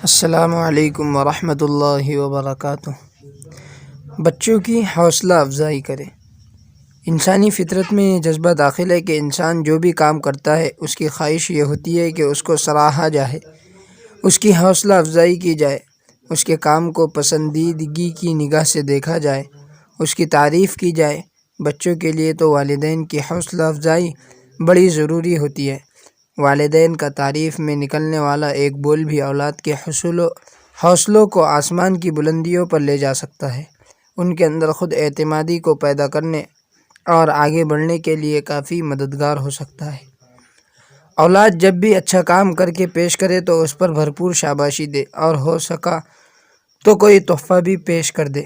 السلام علیکم ورحمۃ اللہ وبرکاتہ۔ بچوں کی حوصلہ افزائی کریں۔ انسانی فطرت میں یہ جذبہ داخل ہے کہ انسان جو بھی کام کرتا ہے اس کی خواہش یہ ہوتی ہے کہ اس کو سراہا جائے، اس کی حوصلہ افزائی کی جائے، اس کے کام کو پسندیدگی کی نگاہ سے دیکھا جائے، اس کی تعریف کی جائے۔ بچوں کے لیے تو والدین کی حوصلہ افزائی بڑی ضروری ہوتی ہے۔ والدین کا تعریف میں نکلنے والا ایک بول بھی اولاد کے حوصلوں کو آسمان کی بلندیوں پر لے جا سکتا ہے، ان کے اندر خود اعتمادی کو پیدا کرنے اور آگے بڑھنے کے لیے کافی مددگار ہو سکتا ہے۔ اولاد جب بھی اچھا کام کر کے پیش کرے تو اس پر بھرپور شاباشی دے، اور ہو سکا تو کوئی تحفہ بھی پیش کر دے۔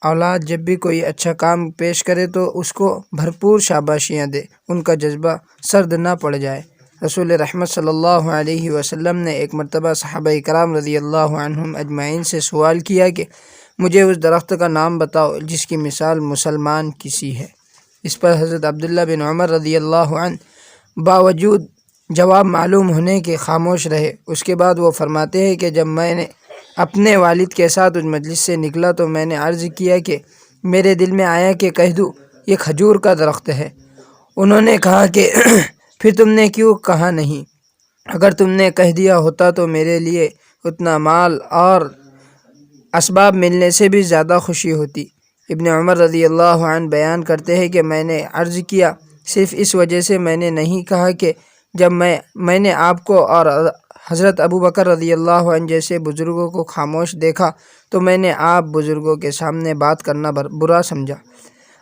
اولاد جب بھی کوئی اچھا کام پیش کرے تو اس کو بھرپور شاباشیاں دے، ان کا جذبہ سرد نہ پڑ جائے۔ رسول رحمت صلی اللہ علیہ وسلم نے ایک مرتبہ صحابہ کرام رضی اللہ عنہم اجمعین سے سوال کیا کہ مجھے اس درخت کا نام بتاؤ جس کی مثال مسلمان کسی ہے۔ اس پر حضرت عبداللہ بن عمر رضی اللہ عنہ باوجود جواب معلوم ہونے کے خاموش رہے۔ اس کے بعد وہ فرماتے ہیں کہ جب میں نے اپنے والد کے ساتھ اس مجلس سے نکلا تو میں نے عرض کیا کہ میرے دل میں آیا کہ کہہ دوں یہ کھجور کا درخت ہے۔ انہوں نے کہا کہ پھر تم نے کیوں کہا نہیں؟ اگر تم نے کہہ دیا ہوتا تو میرے لیے اتنا مال اور اسباب ملنے سے بھی زیادہ خوشی ہوتی۔ ابن عمر رضی اللہ عنہ بیان کرتے ہیں کہ میں نے عرض کیا صرف اس وجہ سے میں نے نہیں کہا کہ جب میں نے آپ کو اور حضرت ابو بکر رضی اللہ عنہ جیسے بزرگوں کو خاموش دیکھا تو میں نے آپ بزرگوں کے سامنے بات کرنا برا سمجھا۔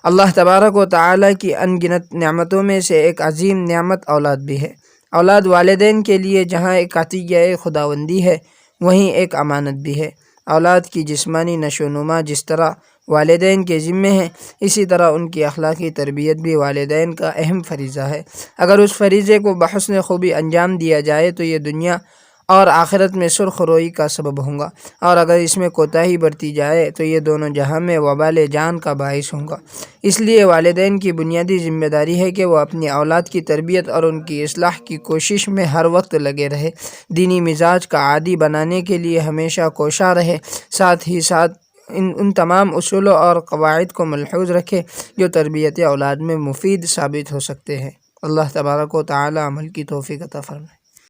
اللہ تبارک و تعالیٰ کی ان گنت نعمتوں میں سے ایک عظیم نعمت اولاد بھی ہے۔ اولاد والدین کے لیے جہاں ایک عطیہ خداوندی ہے وہیں ایک امانت بھی ہے۔ اولاد کی جسمانی نشو و نما جس طرح والدین کے ذمے ہے، اسی طرح ان کی اخلاقی تربیت بھی والدین کا اہم فریضہ ہے۔ اگر اس فریضے کو بحسن خوبی انجام دیا جائے تو یہ دنیا اور آخرت میں سرخ روئی کا سبب ہوگا، اور اگر اس میں کوتاہی برتی جائے تو یہ دونوں جہاں میں وبال جان کا باعث ہوگا۔ اس لیے والدین کی بنیادی ذمہ داری ہے کہ وہ اپنی اولاد کی تربیت اور ان کی اصلاح کی کوشش میں ہر وقت لگے رہے، دینی مزاج کا عادی بنانے کے لیے ہمیشہ کوشاں رہے، ساتھ ہی ساتھ ان تمام اصولوں اور قواعد کو ملحوظ رکھے جو تربیت اولاد میں مفید ثابت ہو سکتے ہیں۔ اللہ تبارک و تعالی عمل کی توفیق عطا فرمائے۔